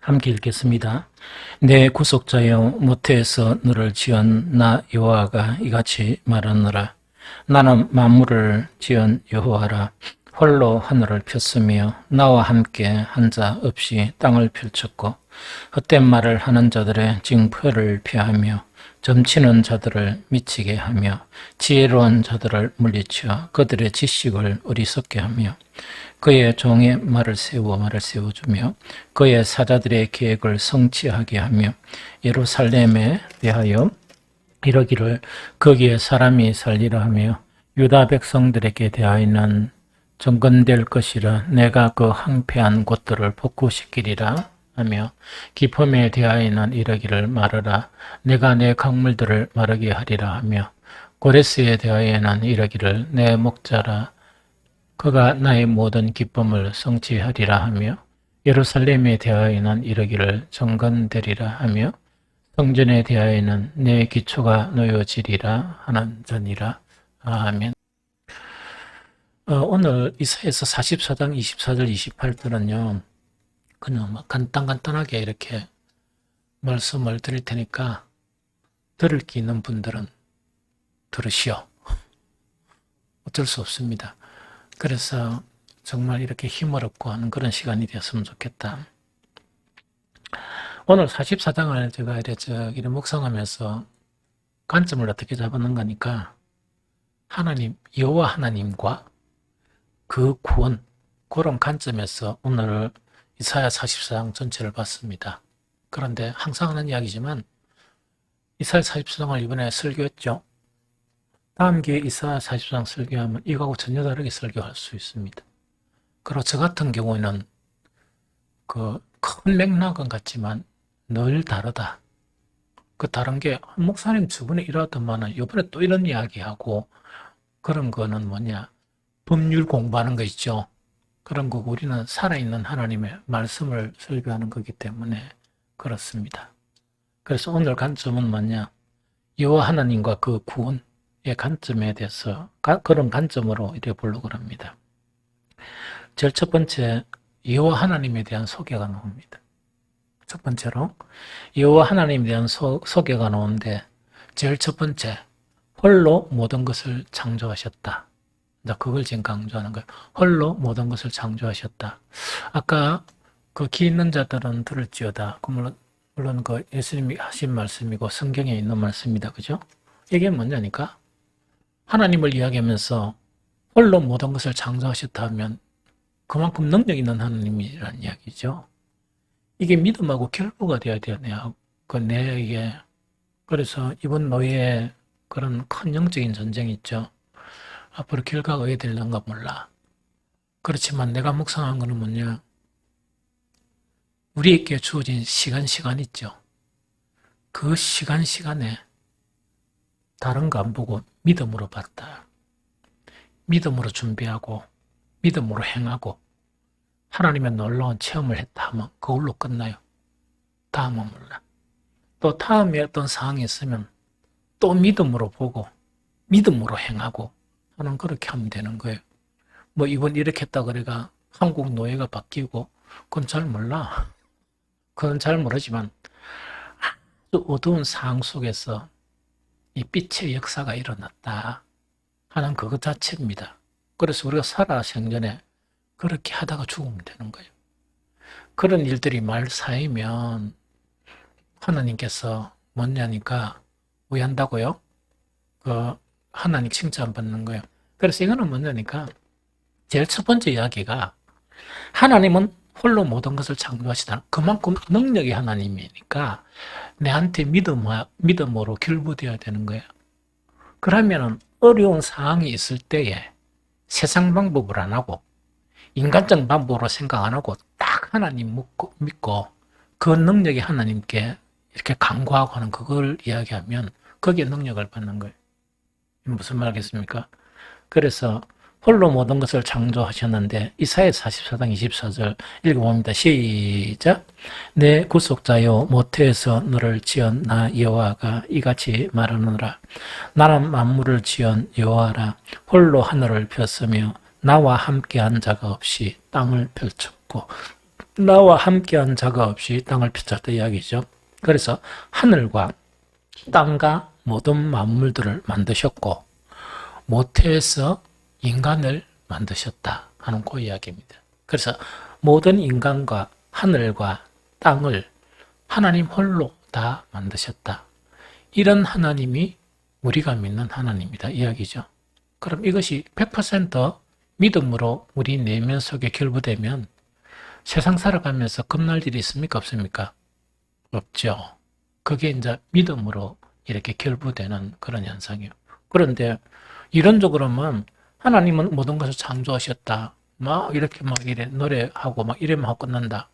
함께 읽겠습니다. 내 구속자여 모태에서 너를 지은 나 여호와가 이같이 말하노라. 나는 만물을 지은 여호와라. 홀로 하늘을 폈으며 나와 함께 한 자 없이 땅을 펼쳤고 헛된 말을 하는 자들의 징표를 피하며 점치는 자들을 미치게 하며 지혜로운 자들을 물리쳐 그들의 지식을 어리석게 하며 그의 종의 말을 세워주며 그의 사자들의 계획을 성취하게 하며 예루살렘에 대하여 이러기를 거기에 사람이 살리라 하며 유다 백성들에게 대하여는 정건될 것이라. 내가 그 황폐한 곳들을 복구시키리라 하며 기품에 대하여는 이러기를 말하라. 내가 내 강물들을 마르게 하리라 하며 고레스에 대하여는 이러기를 내 목자라. 그가 나의 모든 기쁨을 성취하리라 하며 예루살렘에 대하여는 이러기를 정건되리라 하며 성전에 대하여는 내 기초가 놓여지리라 하는 전이라. 아멘. 오늘 이사야서 44장 24절 28절은요 그냥 간단하게 이렇게 말씀을 드릴 테니까 들을 게 있는 분들은 들으시오. 어쩔 수 없습니다. 그래서 정말 이렇게 힘을 얻고 하는 그런 시간이 되었으면 좋겠다. 오늘 44장을 제가 이렇게 묵상하면서 관점을 어떻게 잡았는가 하니까 하나님, 여호와 하나님과 그 구원, 그런 관점에서 오늘 이사야 44장 전체를 봤습니다. 그런데 항상 하는 이야기지만 이사야 44장을 이번에 설교했죠. 다음 기회에 이사야 44장 설교하면 이거하고 전혀 다르게 설교할 수 있습니다. 그리고 저 같은 경우에는 그 큰 맥락은 같지만 늘 다르다. 그 다른 게 목사님 저번에 이러더만은 이번에 또 이런 이야기하고 그런 거는 뭐냐, 법률 공부하는 거 있죠. 그런 거고 우리는 살아있는 하나님의 말씀을 설교하는 거기 때문에 그렇습니다. 그래서 오늘 관점은 뭐냐, 여호와 하나님과 그 구원의 관점에 대해서 그런 관점으로 이렇게 보려고 합니다. 제일 첫 번째, 여호와 하나님에 대한 소개가 나옵니다. 첫 번째로 여호와 하나님에 대한 소개가 나오는데 제일 첫 번째, 홀로 모든 것을 창조하셨다. 그걸 지금 강조하는 거예요. 홀로 모든 것을 창조하셨다. 아까 그 기 있는 자들은 들을지어다. 물론 그 예수님이 하신 말씀이고 성경에 있는 말씀입니다. 그죠? 이게 뭐냐니까 하나님을 이야기하면서 홀로 모든 것을 창조하셨다 하면 그만큼 능력 있는 하나님이라는 이야기죠. 이게 믿음하고 결부가 되어야 되네요. 내게. 그래서 이번 노예의 그런 큰 영적인 전쟁이 있죠. 앞으로 결과가 어떻게 될런가 몰라. 그렇지만 내가 묵상한 거는 뭐냐, 우리에게 주어진 시간 있죠. 그 시간에 다른 거 안 보고 믿음으로 봤다. 믿음으로 준비하고 믿음으로 행하고 하나님의 놀라운 체험을 했다 하면 그걸로 끝나요. 다음은 몰라. 또 다음에 어떤 상황이 있으면 또 믿음으로 보고 믿음으로 행하고 하는, 그렇게 하면 되는 거예요. 뭐 이번 이렇게 했다 그래가 한국 노예가 바뀌고 그건 잘 몰라. 그건 잘 모르지만 아주 어두운 상황 속에서 이 빛의 역사가 일어났다 하는 그것 자체입니다. 그래서 우리가 살아 생전에 그렇게 하다가 죽으면 되는 거예요. 그런 일들이 말 사이면 하나님께서 뭐냐니까 왜 한다고요? 하나님 칭찬받는 거예요. 그래서 이거는 뭐냐니까 제일 첫 번째 이야기가 하나님은 홀로 모든 것을 창조하시다. 그만큼 능력의 하나님이니까 내한테 믿음으로 결부되어야 되는 거예요. 그러면은 어려운 상황이 있을 때에 세상 방법을 안 하고 인간적 방법으로 생각 안 하고 딱 하나님 믿고 그 능력의 하나님께 이렇게 간구하고 하는 그걸 이야기하면 거기에 능력을 받는 거예요. 무슨 말이겠습니까? 그래서 홀로 모든 것을 창조하셨는데 이사야 44장 24절 읽어봅니다. 시작. 내 구속자여 모태에서 너를 지은 나 여호와가 이같이 말하노라. 나는 만물을 지은 여호와라. 홀로 하늘을 폈으며 나와 함께한 자가 없이 땅을 펼쳤고 나와 함께한 자가 없이 땅을 펼쳤다 이야기죠. 그래서 하늘과 땅과 모든 만물들을 만드셨고 모태에서 인간을 만드셨다 하는 그 이야기입니다. 그래서 모든 인간과 하늘과 땅을 하나님 홀로 다 만드셨다. 이런 하나님이 우리가 믿는 하나님이다 이야기죠. 그럼 이것이 100% 믿음으로 우리 내면 속에 결부되면 세상 살아가면서 겁날 일이 있습니까? 없습니까? 없죠. 그게 이제 믿음으로 이렇게 결부되는 그런 현상이에요. 그런데 이론적으로는 하나님은 모든 것을 창조하셨다. 막 이렇게 막 이래 노래하고 막 이래만 하고 끝난다.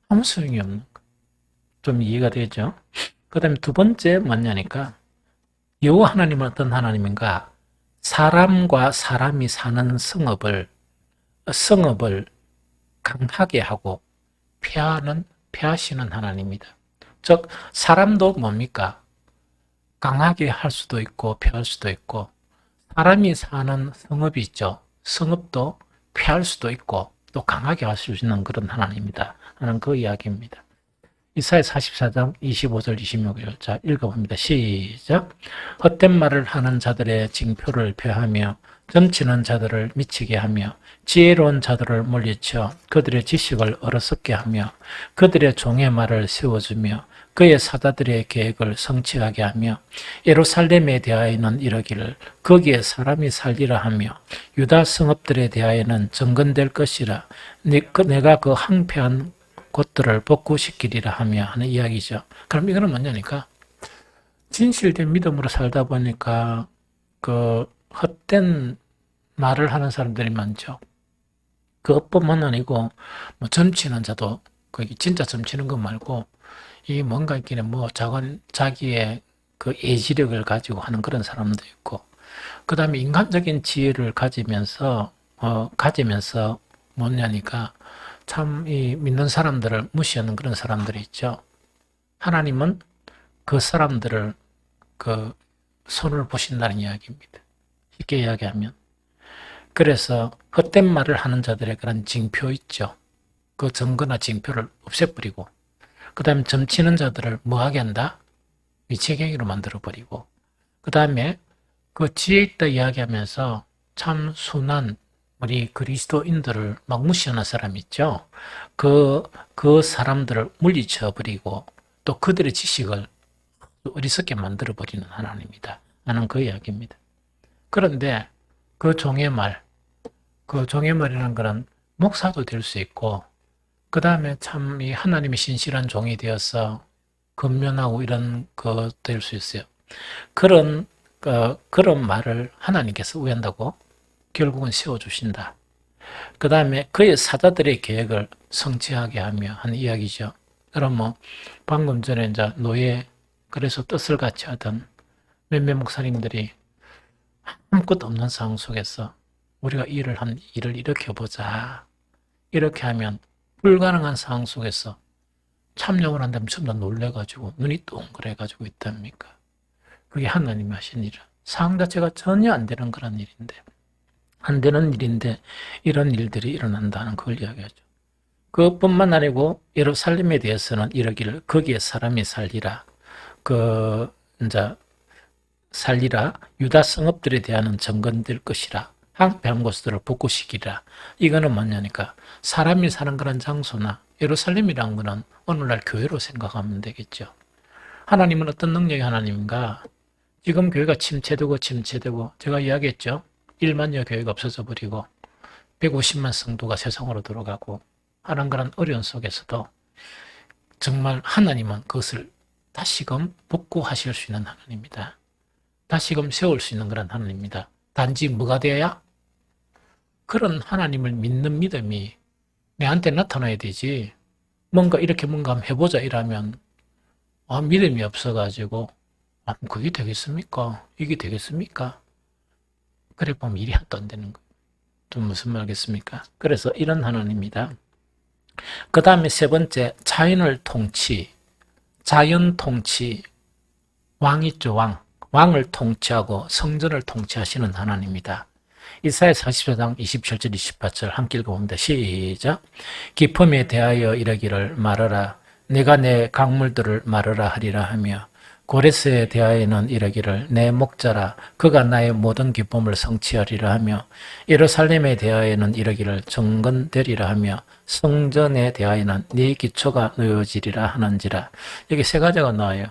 아무 소용이 없는 거. 좀 이해가 되죠? 그 다음에 두 번째 뭐냐니까 여호와 하나님은 어떤 하나님인가? 사람과 사람이 사는 성읍을 강하게 하고 폐하시는 하나님이다. 즉 사람도 뭡니까? 강하게 할 수도 있고 폐할 수도 있고 사람이 사는 성읍이 있죠. 성읍도 폐할 수도 있고 또 강하게 할 수 있는 그런 하나님이다 하는 그 이야기입니다. 이사야 44장 25절 26절 자 읽어봅니다. 시작. 헛된 말을 하는 자들의 징표를 폐하며 점치는 자들을 미치게 하며 지혜로운 자들을 물리쳐 그들의 지식을 어리석게 하며 그들의 종의 말을 세워주며 그의 사자들의 계획을 성취하게 하며 예루살렘에 대하여는 이러기를 거기에 사람이 살리라 하며 유다 성읍들에 대하여는 정건될 것이라 내가 그 항폐한 곳들을 복구시키리라 하며 하는 이야기죠. 그럼 이거는 뭐냐니까 진실된 믿음으로 살다 보니까 그 헛된 말을 하는 사람들이 많죠. 그것뿐만 아니고 뭐 점치는 자도 거기 진짜 점치는 것 말고 이 뭔가 있기는 뭐 자기의 그 예지력을 가지고 하는 그런 사람도 있고 그 다음에 인간적인 지혜를 가지면서 뭐냐니까 참 이 믿는 사람들을 무시하는 그런 사람들이 있죠. 하나님은 그 사람들을 그 손을 보신다는 이야기입니다. 쉽게 이야기하면 그래서 헛된 말을 하는 자들의 그런 징표 있죠. 그 증거나 징표를 없애버리고 그 다음에 점치는 자들을 뭐하게 한다? 위치경이로 만들어버리고 그 다음에 그 지혜 있다 이야기하면서 참 순한 우리 그리스도인들을 막 무시하는 사람 있죠. 그 사람들을 물리쳐버리고 또 그들의 지식을 어리석게 만들어버리는 하나님이다 하는 그 이야기입니다. 그런데 그 종의 말이라는 것은 목사도 될 수 있고 그 다음에 참 이 하나님의 신실한 종이 되어서 근면하고 이런 거 될 수 있어요. 그런 말을 하나님께서 우한다고 결국은 세워주신다. 그 다음에 그의 사자들의 계획을 성취하게 하며 하는 이야기죠. 그럼 뭐 방금 전에 이제 노예 그래서 뜻을 같이 하던 몇몇 목사님들이 아무것도 없는 상황 속에서 우리가 일을 일으켜보자. 이렇게 하면 불가능한 상황 속에서 참여를 한다면 전부 다 놀래가지고 눈이 동그래가지고 있답니까? 그게 하나님이 하신 일이라. 상황 자체가 전혀 안 되는 그런 일인데 안 되는 일인데 이런 일들이 일어난다는 걸 이야기하죠. 그것뿐만 아니고 예루살렘에 대해서는 이러기를 거기에 사람이 살리라. 살리라. 유다 성읍들에 대한 정건될 것이라. 항폐한 곳들을 복구시키라. 이거는 뭐냐니까 사람이 사는 그런 장소나 예루살렘이라는 거는 오늘날 교회로 생각하면 되겠죠. 하나님은 어떤 능력의 하나님인가? 지금 교회가 침체되고 제가 이야기했죠. 1만여 교회가 없어져 버리고 150만 성도가 세상으로 들어가고 하는 그런 어려운 속에서도 정말 하나님은 그것을 다시금 복구하실 수 있는 하나님입니다. 다시금 세울 수 있는 그런 하나님입니다. 단지 뭐가 되어야? 그런 하나님을 믿는 믿음이 내한테 나타나야 되지. 뭔가 한번 해보자 이러면 믿음이 없어가지고 그게 되겠습니까? 이게 되겠습니까? 그래 보면 일이 하나도 안 되는 거예요. 좀 무슨 말겠습니까? 그래서 이런 하나님입니다. 그 다음에 세 번째, 자연 통치, 왕 있죠, 왕. 왕을 통치하고 성전을 통치하시는 하나님입니다. 이사야 44장 27절 28절 함께 읽어봅니다. 시작. 기품에 대하여 이르기를 말하라. 내가 내 강물들을 마르라 하리라 하며 고레스에 대하여는 이르기를 내 목자라 그가 나의 모든 기쁨을 성취하리라 하며 예루살렘에 대하여는 이르기를 정건되리라 하며 성전에 대하여는 네 기초가 놓여지리라 하는지라. 여기 세 가지가 나와요.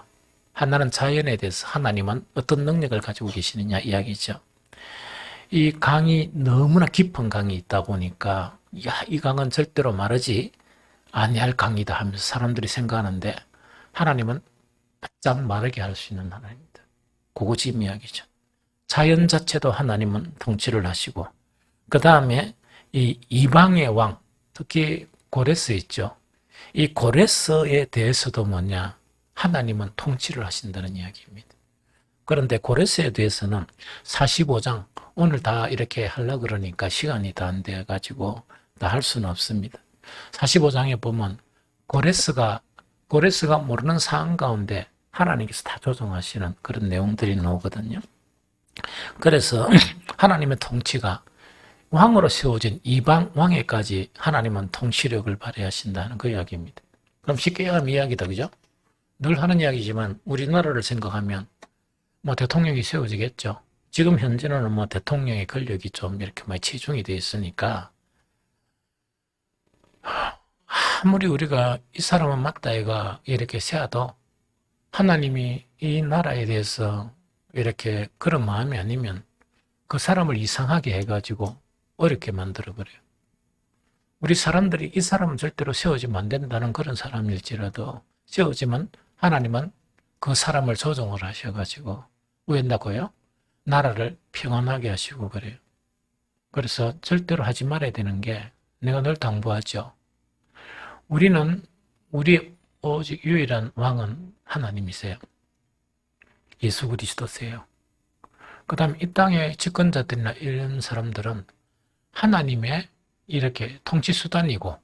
하나는 자연에 대해서 하나님은 어떤 능력을 가지고 계시느냐 이야기죠. 이 강이 너무나 깊은 강이 있다 보니까 이 강은 절대로 마르지 아니할 강이다 하면서 사람들이 생각하는데 하나님은 바짝 마르게 할 수 있는 하나님입니다. 고고집 이야기죠. 자연 자체도 하나님은 통치를 하시고 그 다음에 이 이방의 왕 특히 고레스 있죠. 이 고레스에 대해서도 뭐냐 하나님은 통치를 하신다는 이야기입니다. 그런데 고레스에 대해서는 45장 오늘 다 이렇게 하려고 그러니까 시간이 다 안 돼가지고 다 할 수는 없습니다. 45장에 보면 고레스가 모르는 상황 가운데 하나님께서 다 조정하시는 그런 내용들이 나오거든요. 그래서 하나님의 통치가 왕으로 세워진 이방 왕에까지 하나님은 통치력을 발휘하신다는 그 이야기입니다. 그럼 쉽게 얘기하면 이야기다, 그죠? 늘 하는 이야기지만 우리나라를 생각하면 뭐 대통령이 세워지겠죠. 지금 현재는 뭐 대통령의 권력이 좀 이렇게 많이 치중이 되어 있으니까 아무리 우리가 이 사람은 맞다 이가 이렇게 세워도 하나님이 이 나라에 대해서 이렇게 그런 마음이 아니면 그 사람을 이상하게 해가지고 어렵게 만들어버려요. 우리 사람들이 이 사람은 절대로 세워지면 안 된다는 그런 사람일지라도 세워지면 하나님은 그 사람을 조정을 하셔가지고 왜 한다고요? 나라를 평안하게 하시고 그래요. 그래서 절대로 하지 말아야 되는 게 내가 늘 당부하죠. 우리 오직 유일한 왕은 하나님이세요. 예수 그리스도세요. 그 다음 이 땅의 집권자들이나 이런 사람들은 하나님의 이렇게 통치수단이고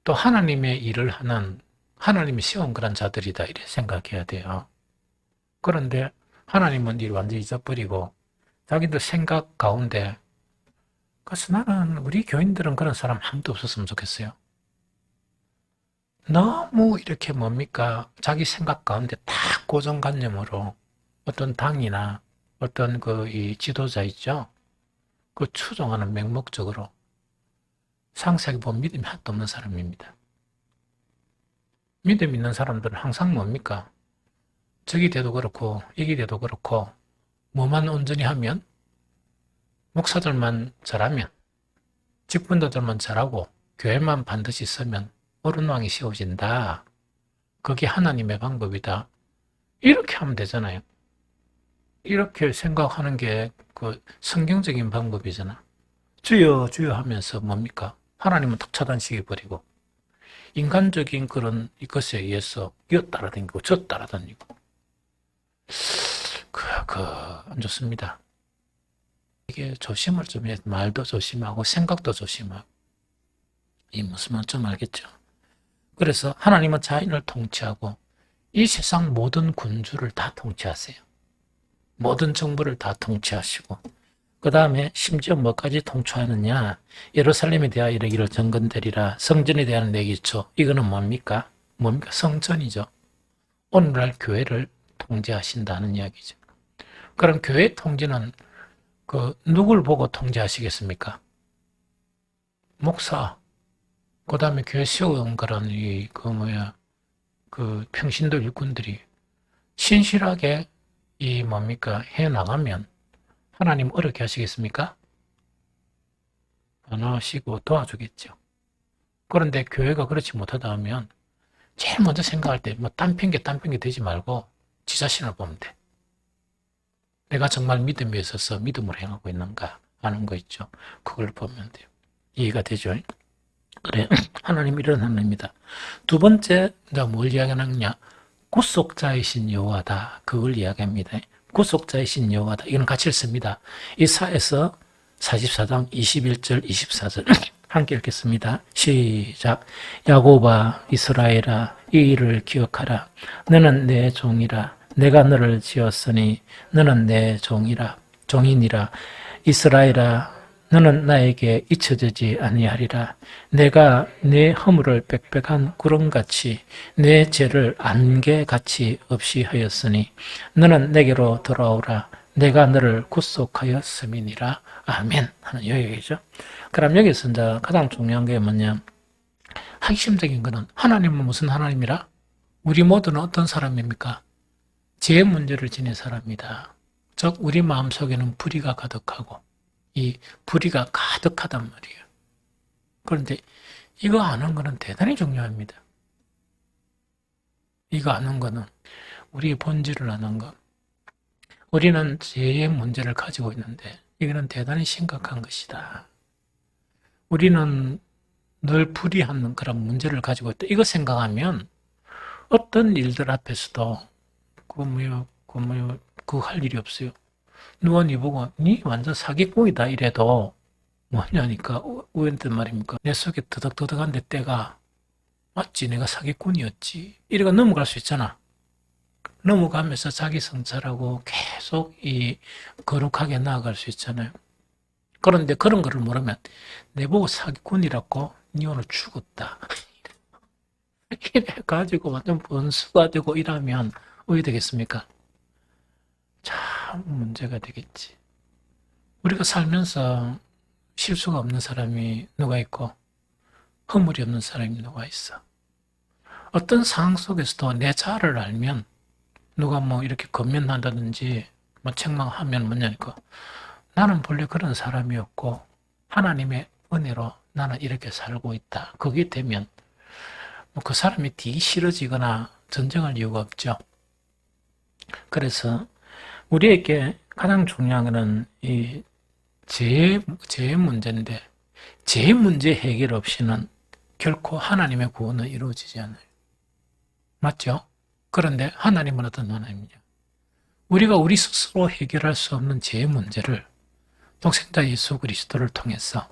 또 하나님의 일을 하는 하나님이 세운 그런 자들이다 이렇게 생각해야 돼요. 그런데 하나님은 일 완전히 잊어버리고 자기들 생각 가운데 그래서 나는 우리 교인들은 그런 사람 아무도 없었으면 좋겠어요. 너무 이렇게 뭡니까? 자기 생각 가운데 딱 고정관념으로 어떤 당이나 어떤 이 지도자 있죠? 그 추종하는 맹목적으로 상세하게 보면 믿음이 하나도 없는 사람입니다. 믿음 있는 사람들은 항상 뭡니까? 저기 돼도 그렇고 이기 돼도 그렇고 뭐만 온전히 하면 목사들만 잘하면 직분자들만 잘하고 교회만 반드시 서면 옳은 왕이 세워진다. 그게 하나님의 방법이다. 이렇게 하면 되잖아요. 이렇게 생각하는 게 그 성경적인 방법이잖아. 주여 주여 하면서 뭡니까? 하나님은 탁 차단시켜버리고 인간적인 그런 이것에 의해서 이거 따라다니고 저 따라다니고 안 좋습니다. 이게 조심을 좀 해. 말도 조심하고 생각도 조심하고 이 무슨 말인지 좀 알겠죠? 그래서 하나님은 자연을 통치하고 이 세상 모든 군주를 다 통치하세요. 모든 정부를 다 통치하시고 그 다음에 심지어 뭐까지 통치하느냐 예루살렘에 대하여 이르기를 정건되리라 성전에 대한 내 기초 이거는 뭡니까? 성전이죠. 오늘날 교회를 통제하신다는 이야기죠. 그럼 교회 통제는 누굴 보고 통제하시겠습니까? 목사 그 다음에 교회 세운 그런 평신도 일꾼들이 신실하게 해 나가면 하나님 어렵게 하시겠습니까? 안 하시고 도와주겠죠. 그런데 교회가 그렇지 못하다 하면 제일 먼저 생각할 때 딴 핑계 되지 말고 지 자신을 보면 돼. 내가 정말 믿음에 있어서 믿음으로 행하고 있는가 하는 거 있죠. 그걸 보면 돼요. 이해가 되죠? 그래, 하나님 이런 하나님입니다. 두 번째, 뭘 이야기하느냐? 구속자이신 여호와다. 그걸 이야기합니다. 구속자이신 여호와다. 이건 같이 읽습니다. 이사야서 44장 21절 24절 함께 읽겠습니다. 시작. 야곱아 이스라엘아 이 일을 기억하라. 너는 내 종이라. 내가 너를 지었으니 너는 내 종이니라. 이스라엘아 너는 나에게 잊혀지지 아니하리라. 내가 내 허물을 빽빽한 구름같이 내 죄를 안개같이 없이 하였으니 너는 내게로 돌아오라. 내가 너를 구속하였음이니라. 아멘. 하는 여기죠. 그럼 여기서 이제 가장 중요한 게 뭐냐? 핵심적인 거는 하나님은 무슨 하나님이라? 우리 모두는 어떤 사람입니까? 죄 문제를 지닌 사람이다. 즉 우리 마음속에는 불의가 가득하고 이 불의가 가득하단 말이에요. 그런데 이거 아는 거는 대단히 중요합니다. 이거 아는 거는 우리의 본질을 아는 것. 우리는 죄의 문제를 가지고 있는데 이거는 대단히 심각한 것이다. 우리는 늘 불의한 그런 문제를 가지고 있다. 이거 생각하면 어떤 일들 앞에서도 그거 할 일이 없어요. 누가 니 보고 니 완전 사기꾼이다 이래도 뭐냐니까 왜랬단 말입니까? 내 속에 더덕더덕한데 때가 맞지 내가 사기꾼이었지 이래가 넘어갈 수 있잖아. 넘어가면서 자기 성찰하고 계속 이 거룩하게 나아갈 수 있잖아요. 그런데 그런 거를 모르면 내보고 사기꾼이라고 니 오늘 죽었다 이래 가지고 완전 번수가 되고 이러면 어떻게 되겠습니까? 참 문제가 되겠지. 우리가 살면서 실수가 없는 사람이 누가 있고 허물이 없는 사람이 누가 있어. 어떤 상황 속에서도 내 자아를 알면 누가 뭐 이렇게 건면한다든지 뭐 책망하면 뭐냐니까 나는 본래 그런 사람이었고 하나님의 은혜로 나는 이렇게 살고 있다. 그게 되면 뭐 그 사람이 뒤 싫어지거나 전쟁할 이유가 없죠. 그래서 우리에게 가장 중요한 것은 이 죄의 문제인데 죄의 문제 해결 없이는 결코 하나님의 구원은 이루어지지 않아요. 맞죠? 그런데 하나님은 어떤 하나님이냐? 우리가 우리 스스로 해결할 수 없는 죄의 문제를 독생자 예수 그리스도를 통해서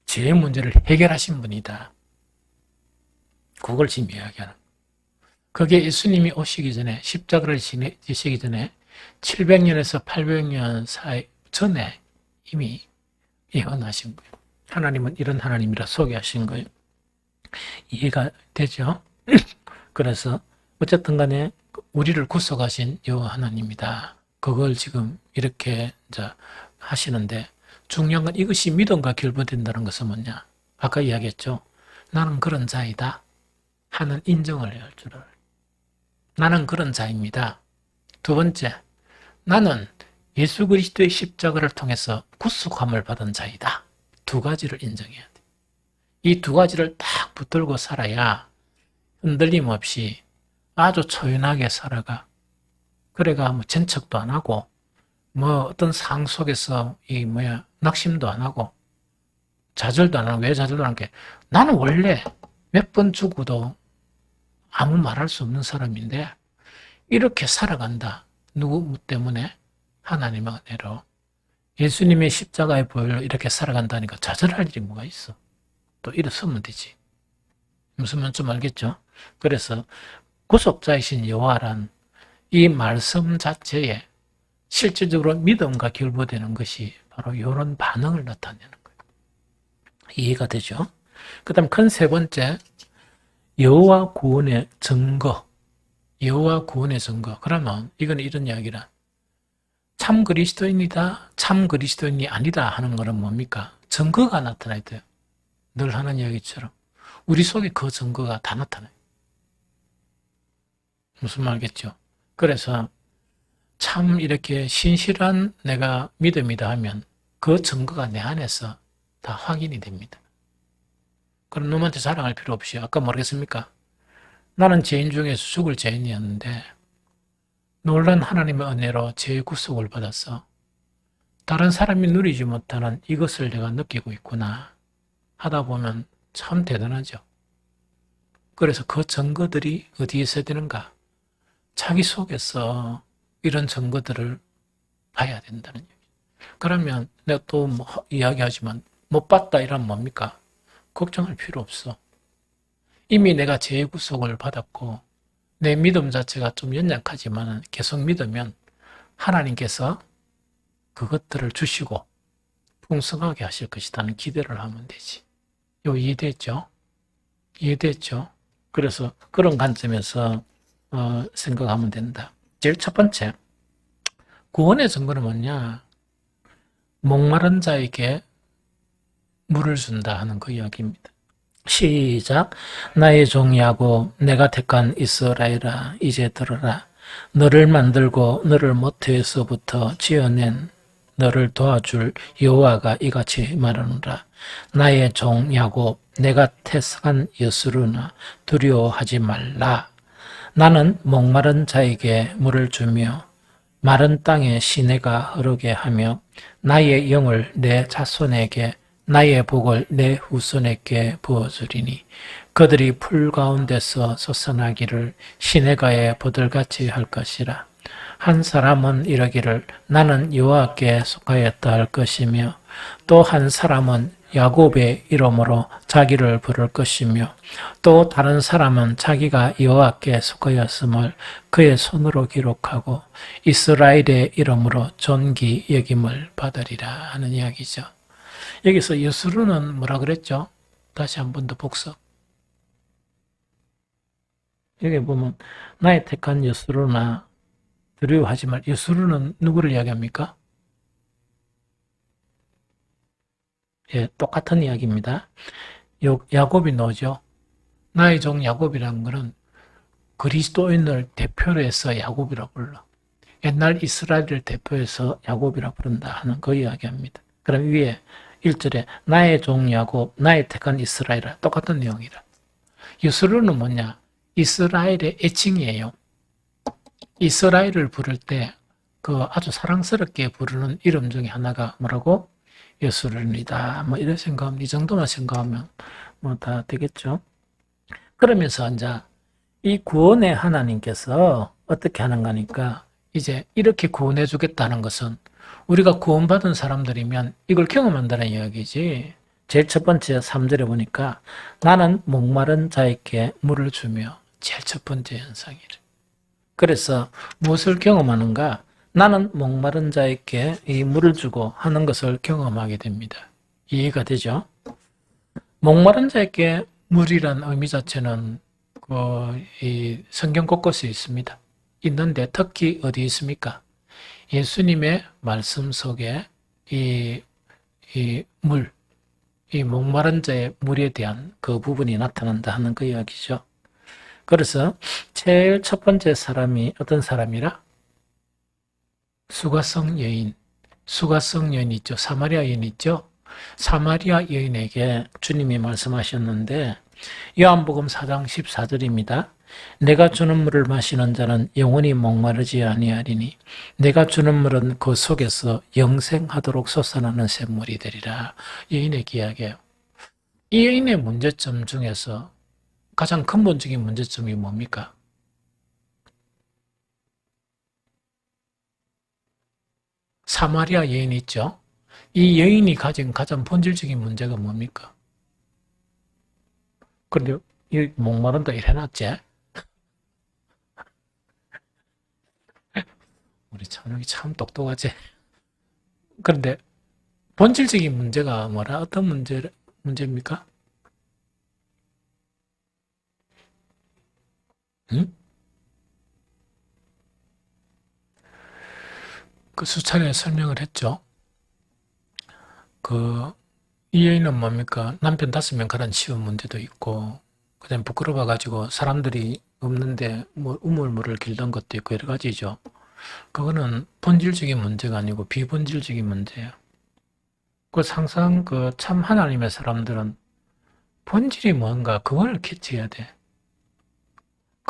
죄의 문제를 해결하신 분이다. 그걸 지금 이야기하는. 그게 예수님이 오시기 전에 십자가를 지시기 전에 700년에서 800년 사이 전에 이미 예언하신 거예요. 하나님은 이런 하나님이라 소개하신 거예요. 이해가 되죠? 그래서 어쨌든 간에 우리를 구속하신 여호와 하나님이다. 그걸 지금 이렇게 이제 하시는데 중요한 건 이것이 믿음과 결부된다는 것은 뭐냐? 아까 이야기했죠. 나는 그런 자이다 하는 인정을 해야 할 줄 알아요. 나는 그런 자입니다. 두 번째, 나는 예수 그리스도의 십자가를 통해서 구속함을 받은 자이다. 두 가지를 인정해야 돼. 이 두 가지를 딱 붙들고 살아야 흔들림 없이 아주 초연하게 살아가. 그래가 뭐 전척도 안 하고 뭐 어떤 상황 속에서 낙심도 안 하고 좌절도 안 하고. 왜 좌절도 안 하는 게 나는 원래 몇 번 죽어도 아무 말할 수 없는 사람인데 이렇게 살아간다. 누구 때문에? 하나님의 은혜로. 예수님의 십자가의 보혈로 이렇게 살아간다니까 좌절할 일이 뭐가 있어. 또 일어서면 되지. 무슨 말인지 좀 알겠죠? 그래서 구속자이신 여호와란 이 말씀 자체에 실질적으로 믿음과 결부되는 것이 바로 이런 반응을 나타내는 거예요. 이해가 되죠? 그 다음 큰 세 번째, 여호와 구원의 증거. 여호와 구원의 증거. 그러면 이건 이런 이야기라. 참 그리스도인이다, 참 그리스도인이 아니다 하는 것은 뭡니까? 증거가 나타나야 돼요. 늘 하는 이야기처럼. 우리 속에 그 증거가 다 나타나요. 무슨 말겠죠? 그래서 참 이렇게 신실한 내가 믿음이다 하면 그 증거가 내 안에서 다 확인이 됩니다. 그럼 누구한테 자랑할 필요 없이 아까 모르겠습니까? 나는 죄인 중에서 죽을 죄인이었는데 놀란 하나님의 은혜로 죄의 구속을 받았어. 다른 사람이 누리지 못하는 이것을 내가 느끼고 있구나 하다 보면 참 대단하죠. 그래서 그 증거들이 어디에 있어야 되는가? 자기 속에서 이런 증거들을 봐야 된다는 얘기. 그러면 내가 또 이야기하지만 못 봤다 이러면 뭡니까? 걱정할 필요 없어. 이미 내가 죄의 구속을 받았고 내 믿음 자체가 좀 연약하지만 계속 믿으면 하나님께서 그것들을 주시고 풍성하게 하실 것이라는 기대를 하면 되지. 이해됐죠? 이해됐죠? 그래서 그런 관점에서 생각하면 된다. 제일 첫 번째, 구원의 증거는 뭐냐? 목마른 자에게 물을 준다 하는 그 이야기입니다. 시작. 나의 종 야곱, 내가 택한 이스라엘아, 이제 들어라. 너를 만들고 너를 모태에서부터 지어낸 너를 도와줄 여호와가 이같이 말하노라. 나의 종 야곱, 내가 택한 여스루나 두려워하지 말라. 나는 목마른 자에게 물을 주며 마른 땅에 시내가 흐르게 하며 나의 영을 내 자손에게 나의 복을 내 후손에게 부어주리니 그들이 풀 가운데서 솟아나기를 시내가에 보들같이 할 것이라. 한 사람은 이러기를 나는 여호와께 속하였다 할 것이며 또 한 사람은 야곱의 이름으로 자기를 부를 것이며 또 다른 사람은 자기가 여호와께 속하였음을 그의 손으로 기록하고 이스라엘의 이름으로 존귀 여김을 받으리라 하는 이야기죠. 여기서 여스루는 뭐라 그랬죠? 다시 한 번 더 복습. 여기 보면 나의 택한 여스루나 두려워하지 말. 여스루는 누구를 이야기합니까? 예, 똑같은 이야기입니다. 야곱이 너죠. 나의 종 야곱이라는 것은 그리스도인을 대표로 해서 야곱이라 불러. 옛날 이스라엘을 대표해서 야곱이라 부른다 하는 그 이야기합니다. 그럼 위에 1절에 나의 종 야곱, 나의 택한 이스라엘아 똑같은 내용이라. 여스루는 뭐냐? 이스라엘의 애칭이에요. 이스라엘을 부를 때 그 아주 사랑스럽게 부르는 이름 중에 하나가 뭐라고? 여스루입니다. 뭐 이런 생각하면 이 정도만 생각하면 뭐 다 되겠죠. 그러면서 이제 이 구원의 하나님께서 어떻게 하는 거니까 이제 이렇게 구원해 주겠다는 것은 우리가 구원받은 사람들이면 이걸 경험한다는 이야기지. 제일 첫 번째 3절에 보니까 나는 목마른 자에게 물을 주며 제일 첫 번째 현상이래. 그래서 무엇을 경험하는가? 나는 목마른 자에게 이 물을 주고 하는 것을 경험하게 됩니다. 이해가 되죠? 목마른 자에게 물이란 의미 자체는 이 성경 곳곳에 있습니다. 있는데 특히 어디 있습니까? 예수님의 말씀 속에 이 물, 이 목마른 자의 물에 대한 그 부분이 나타난다 하는 그 이야기죠. 그래서 제일 첫 번째 사람이 어떤 사람이라? 수가성 여인 있죠. 사마리아 여인 있죠. 사마리아 여인에게 주님이 말씀하셨는데 요한복음 4장 14절입니다. 내가 주는 물을 마시는 자는 영원히 목마르지 아니하리니 내가 주는 물은 그 속에서 영생하도록 솟아나는 샘물이 되리라. 여인에게 이야기해요. 이 여인의 문제점 중에서 가장 근본적인 문제점이 뭡니까? 사마리아 여인 있죠? 이 여인이 가진 가장 본질적인 문제가 뭡니까? 그런데 이 목마른다 이래놨지? 우리 찬욱이 참 똑똑하지? 그런데 본질적인 문제가 뭐라? 어떤 문제입니까? 응? 그 수차례 설명을 했죠. 이 여인은 뭡니까? 남편 5명 갈아치운 문제도 있고, 그다음에 부끄러워가지고 사람들이 없는데 뭐 우물물을 길던 것도 있고 여러 가지죠. 그거는 본질적인 문제가 아니고 비본질적인 문제예요. 항상 참 하나님의 사람들은 본질이 뭔가 그걸 캐치해야 돼.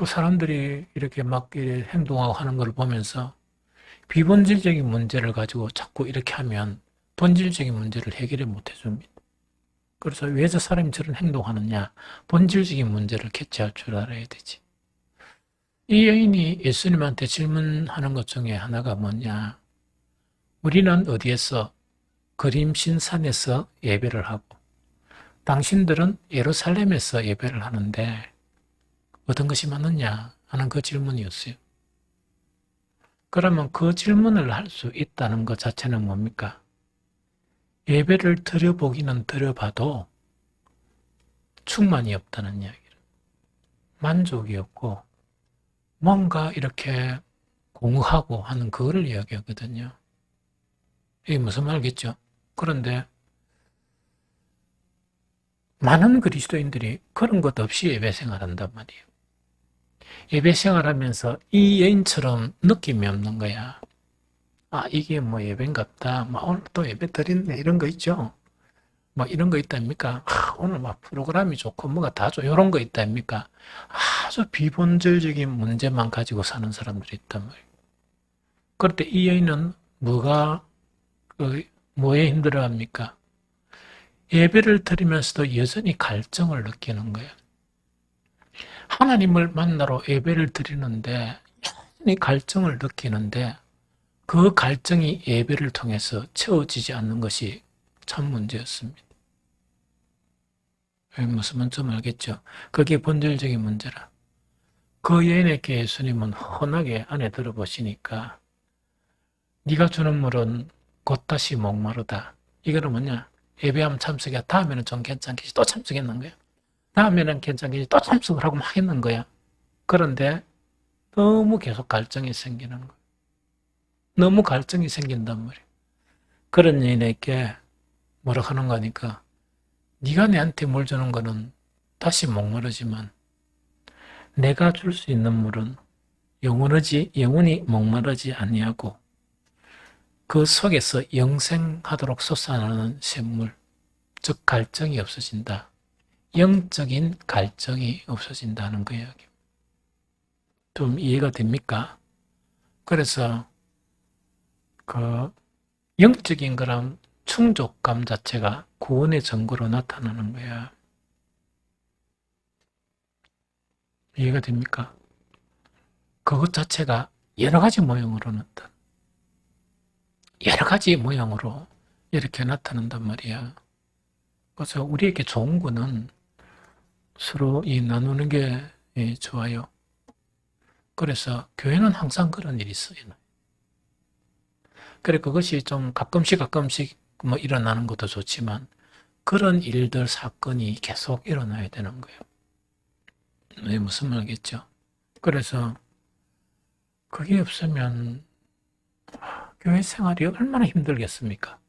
사람들이 이렇게 막 행동하고 하는 걸 보면서 비본질적인 문제를 가지고 자꾸 이렇게 하면 본질적인 문제를 해결을 못 해줍니다. 그래서 왜 저 사람이 저런 행동하느냐? 본질적인 문제를 캐치할 줄 알아야 되지. 이 여인이 예수님한테 질문하는 것 중에 하나가 뭐냐? 우리는 어디에서? 그림신산에서 예배를 하고 당신들은 예루살렘에서 예배를 하는데 어떤 것이 맞느냐 하는 그 질문이었어요. 그러면 그 질문을 할 수 있다는 것 자체는 뭡니까? 예배를 드려보기는 드려봐도 충만이 없다는 이야기를. 만족이 없고 뭔가 이렇게 공허하고 하는 그거를 이야기하거든요. 이게 무슨 말겠죠? 그런데 많은 그리스도인들이 그런 것 없이 예배 생활한단 말이에요. 예배 생활하면서 이 여인처럼 느낌이 없는 거야. 아, 이게 뭐 예배인갑다. 뭐 오늘 또 예배 드렸네. 이런 거 있죠? 뭐 이런 거 있답니까? 아, 오늘 막 프로그램이 좋고 뭐가 다 좋고 이런 거 있답니까? 아주 비본질적인 문제만 가지고 사는 사람들이 있단 말이에요. 그럴 때 이 여인은 뭐에 힘들어합니까? 예배를 드리면서도 여전히 갈증을 느끼는 거예요. 하나님을 만나러 예배를 드리는데 여전히 갈증을 느끼는데 그 갈증이 예배를 통해서 채워지지 않는 것이 참 문제였습니다. 무슨 말인지 알겠죠? 그게 본질적인 문제라. 그 여인에게 예수님은 훤하게 안에 들어보시니까 네가 주는 물은 곧 다시 목마르다. 이거는 뭐냐? 예배하면 참석이야. 다음에는 좀 괜찮겠지. 또 참석했는 거야. 다음에는 괜찮겠지. 또 참석을 하고 막 했는 거야. 그런데 너무 계속 갈증이 생기는 거야. 너무 갈증이 생긴단 말이야. 그런 여인에게 뭐라 하는 거니까 네가 내한테 물 주는 거는 다시 목마르지만 내가 줄 수 있는 물은 영원히 목마르지 아니하고 그 속에서 영생하도록 솟아나는 샘물, 즉 갈증이 없어진다. 영적인 갈증이 없어진다는 그 이야기. 좀 이해가 됩니까? 그래서 그 영적인 그런 충족감 자체가 구원의 증거로 나타나는 거야. 이해가 됩니까? 그것 자체가 여러 가지 모양으로 여러 가지 모양으로 이렇게 나타난단 말이야. 그래서 우리에게 좋은 거는 서로 나누는 게 좋아요. 그래서 교회는 항상 그런 일이 있어요. 그래 그것이 좀 가끔씩 뭐 일어나는 것도 좋지만 그런 일들 사건이 계속 일어나야 되는 거예요. 무슨 말이겠죠? 그래서 그게 없으면 교회 생활이 얼마나 힘들겠습니까?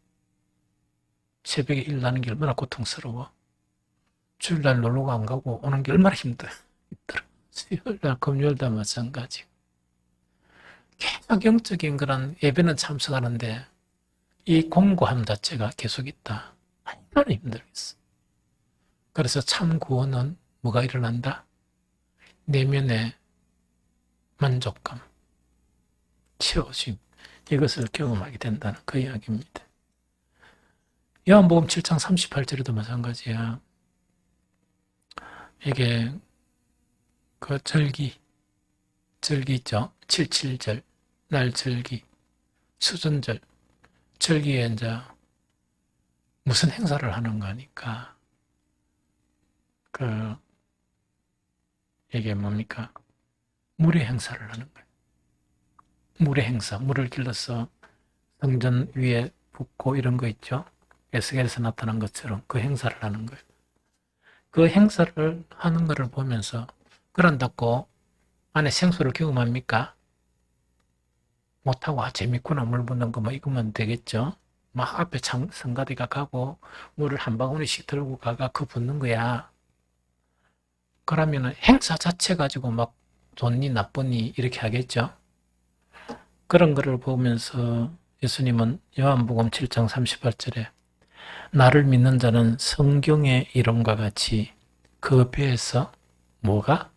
새벽에 일나는 게 얼마나 고통스러워. 주일날 놀러가 안 가고 오는 게 얼마나 힘들어. 수요일날 금요일도 마찬가지. 계속 영적인 그런 예배는 참석하는데 이 공고함 자체가 계속 있다. 얼마나 힘들겠어. 그래서 참 구원은 뭐가 일어난다? 내면의 만족감, 채워짐, 이것을 경험하게 된다는 그 이야기입니다. 요한복음 7장 38절에도 마찬가지야. 이게 그 절기 있죠? 77절, 날절기, 수전절, 절기에 이제 무슨 행사를 하는 거니까 이게 뭡니까? 물의 행사를 하는 거예요. 물의 행사, 물을 길러서 성전 위에 붓고 이런 거 있죠? 에스겔에서 나타난 것처럼 그 행사를 하는 거예요. 그 행사를 하는 것을 보면서 그런다고 안에 생수를 경험합니까? 못하고 재밌구나 물 붓는 거 뭐 이거면 되겠죠? 막 앞에 성가대가 가고 물을 한 바구니씩 들고 가가 그 붓는 거야. 그러면은 행사 자체 가지고 막 좋니 나쁘니 이렇게 하겠죠? 그런 거를 보면서 예수님은 요한복음 7장 38절에 나를 믿는 자는 성경의 이름과 같이 그 배에서 뭐가?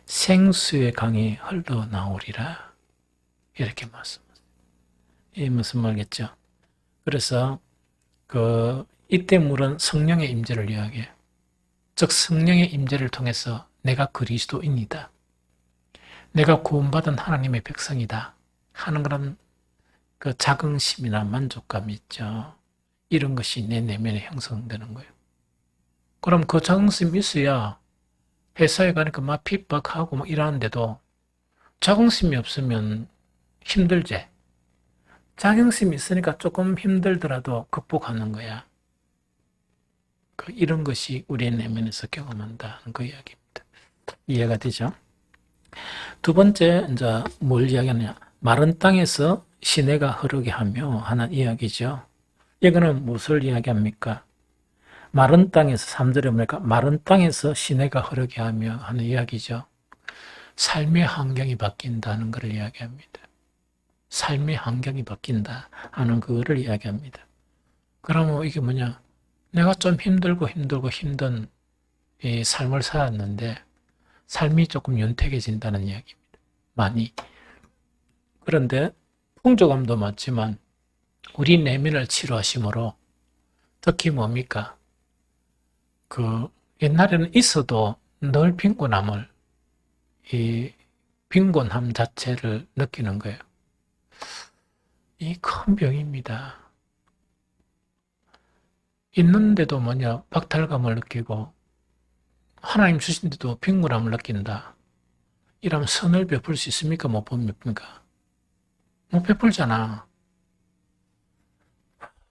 생수의 강이 흘러나오리라. 이렇게 말씀하세요. 이게 무슨 말겠죠? 그래서 이때 물은 성령의 임재를 이야기해요. 즉 성령의 임재를 통해서 내가 그리스도인이다. 내가 구원받은 하나님의 백성이다. 하는 그런 그 자긍심이나 만족감이 있죠. 이런 것이 내 내면에 형성되는 거예요. 그럼 그 자긍심이 있어야 회사에 가니까 막 핍박하고 뭐 일하는데도 자긍심이 없으면 힘들지. 자긍심이 있으니까 조금 힘들더라도 극복하는 거야. 이런 것이 우리의 내면에서 경험한다는 그 이야기입니다. 이해가 되죠? 두 번째, 이제 뭘 이야기하느냐. 마른 땅에서 시내가 흐르게 하며 하는 이야기죠. 이거는 무엇을 이야기합니까? 마른 땅에서 3절에 보니까 마른 땅에서 시내가 흐르게 하며 하는 이야기죠. 삶의 환경이 바뀐다는 것을 이야기합니다. 삶의 환경이 바뀐다 하는 그거를 이야기합니다. 그러면 이게 뭐냐? 내가 좀 힘들고 힘든 이 삶을 살았는데 삶이 조금 윤택해진다는 이야기입니다. 많이. 그런데 풍족함도 맞지만 우리 내면을 치료하심으로 특히 뭡니까? 옛날에는 있어도 늘 빈곤함을, 이 빈곤함 자체를 느끼는 거예요. 이 큰 병입니다. 있는데도 박탈감을 느끼고 하나님 주신데도 빈곤함을 느낀다. 이러면 선을 베풀 수 있습니까? 못 베풉니까? 못 베풀잖아.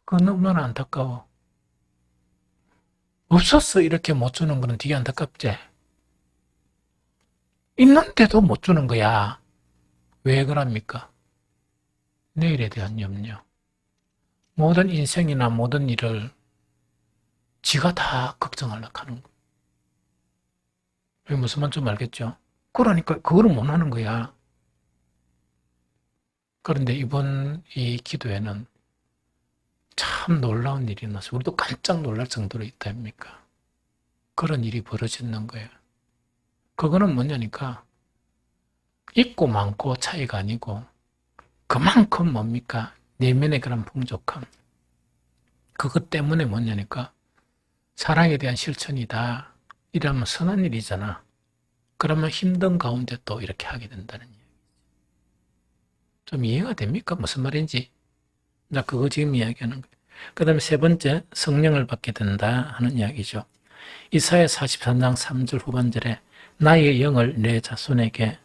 그건 너무나 안타까워. 없었어 이렇게 못 주는 거는 되게 안타깝지. 있는데도 못 주는 거야. 왜 그럽니까? 내일에 대한 염려. 모든 인생이나 모든 일을 지가 다 걱정하려고 하는 거야. 무슨 말인지 좀 알겠죠? 그러니까 그거를 못 하는 거야. 그런데 이번 이 기도에는 참 놀라운 일이 나서 우리도 깜짝 놀랄 정도로 있다 아닙니까? 그런 일이 벌어지는 거예요. 그거는 뭐냐니까 있고 많고 차이가 아니고 그만큼 뭡니까? 내면의 그런 풍족함. 그것 때문에 뭐냐니까 사랑에 대한 실천이다. 이러면 선한 일이잖아. 그러면 힘든 가운데 또 이렇게 하게 된다는 얘기. 좀 이해가 됩니까? 무슨 말인지. 나 그거 지금 이야기하는 거예요. 그 다음에 세 번째, 성령을 받게 된다 하는 이야기죠. 이사야 43장 3절 후반절에 나의 영을 내 자손에게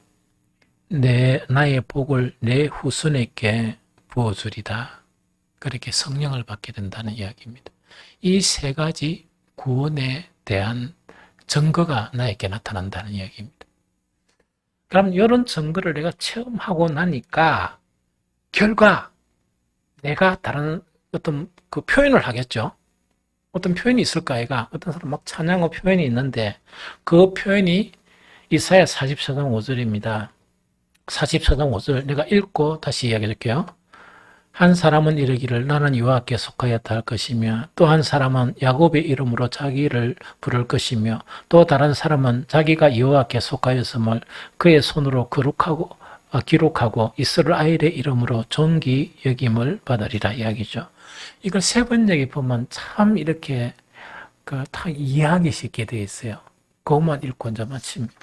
나의 복을 내 후손에게 부어주리다. 그렇게 성령을 받게 된다는 이야기입니다. 이 세 가지 구원에 대한 증거가 나에게 나타난다는 이야기입니다. 그럼 이런 증거를 내가 체험하고 나니까 결과 내가 다른 어떤 그 표현을 하겠죠. 어떤 표현이 있을까 아이가 어떤 사람 막 찬양의 표현이 있는데 그 표현이 이사야 44장 5절입니다. 44장 5절 내가 읽고 다시 이야기해 줄게요. 한 사람은 이르기를 나는 여호와께 속하였다 할 것이며 또 한 사람은 야곱의 이름으로 자기를 부를 것이며 또 다른 사람은 자기가 여호와께 속하였음을 그의 손으로 기록하고 이스라엘의 이름으로 존귀 여김을 받으리라 이야기죠. 이걸 세 번 얘기 보면 참 이렇게 다 이해하기 쉽게 되어 있어요. 그것만 읽고 이제 마칩니다.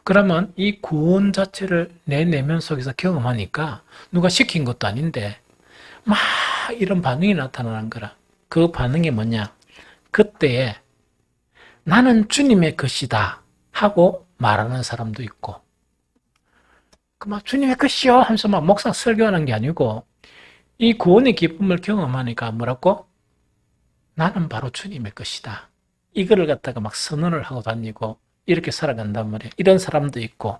그러면 이 구원 자체를 내 내면 속에서 경험하니까 누가 시킨 것도 아닌데 막 이런 반응이 나타나는 거라. 그 반응이 뭐냐? 그때에 나는 주님의 것이다 하고 말하는 사람도 있고 막 주님의 것이요 하면서 막 목상 설교하는 게 아니고 이 구원의 기쁨을 경험하니까 뭐라고? 나는 바로 주님의 것이다. 이거를 갖다가 막 선언을 하고 다니고 이렇게 살아간단 말이에요. 이런 사람도 있고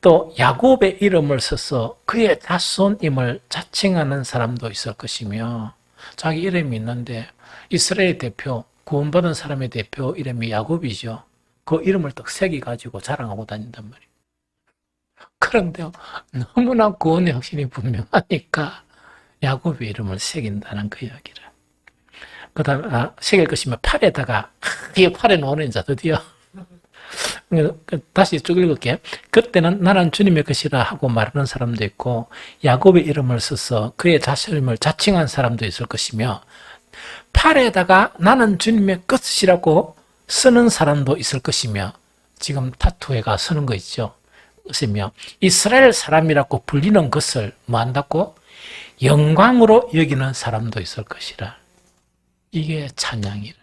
또 야곱의 이름을 써서 그의 자손임을 자칭하는 사람도 있을 것이며 자기 이름이 있는데 이스라엘 대표, 구원받은 사람의 대표 이름이 야곱이죠. 그 이름을 딱 새겨가지고 자랑하고 다닌단 말이에요. 그런데 너무나 구원의 확신이 분명하니까 야곱의 이름을 새긴다는 그 이야기를. 그 다음에 새길 것이면 팔에다가 이 팔에 놓는 자 드디어 다시 쭉 읽을게. 그때는 나는 주님의 것이라 하고 말하는 사람도 있고 야곱의 이름을 써서 그의 자신임을 자칭한 사람도 있을 것이며 팔에다가 나는 주님의 것이라고 쓰는 사람도 있을 것이며 지금 타투에가 쓰는 거 있죠. 쓰며 이스라엘 사람이라고 불리는 것을 뭐 한다고? 영광으로 여기는 사람도 있을 것이라. 이게 찬양이라.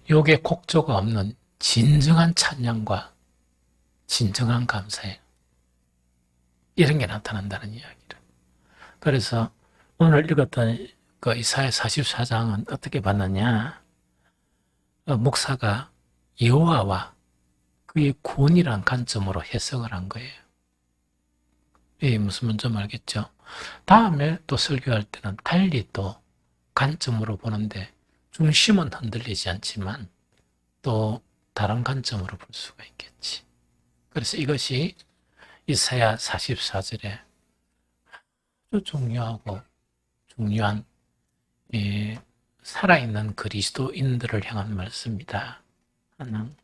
요게 곡조가 없는 진정한 찬양과 진정한 감사예요. 이런 게 나타난다는 이야기를. 그래서 오늘 읽었던 그 이사야 44장은 어떻게 봤느냐? 목사가 여호와와 그의 구원이란 관점으로 해석을 한 거예요. 이게 무슨 뭔지 알겠죠? 다음에 또 설교할 때는 달리 또 관점으로 보는데 중심은 흔들리지 않지만 또 다른 관점으로 볼 수가 있겠지. 그래서 이것이 이사야 44절에 아주 중요한 살아있는 그리스도인들을 향한 말씀이다 하는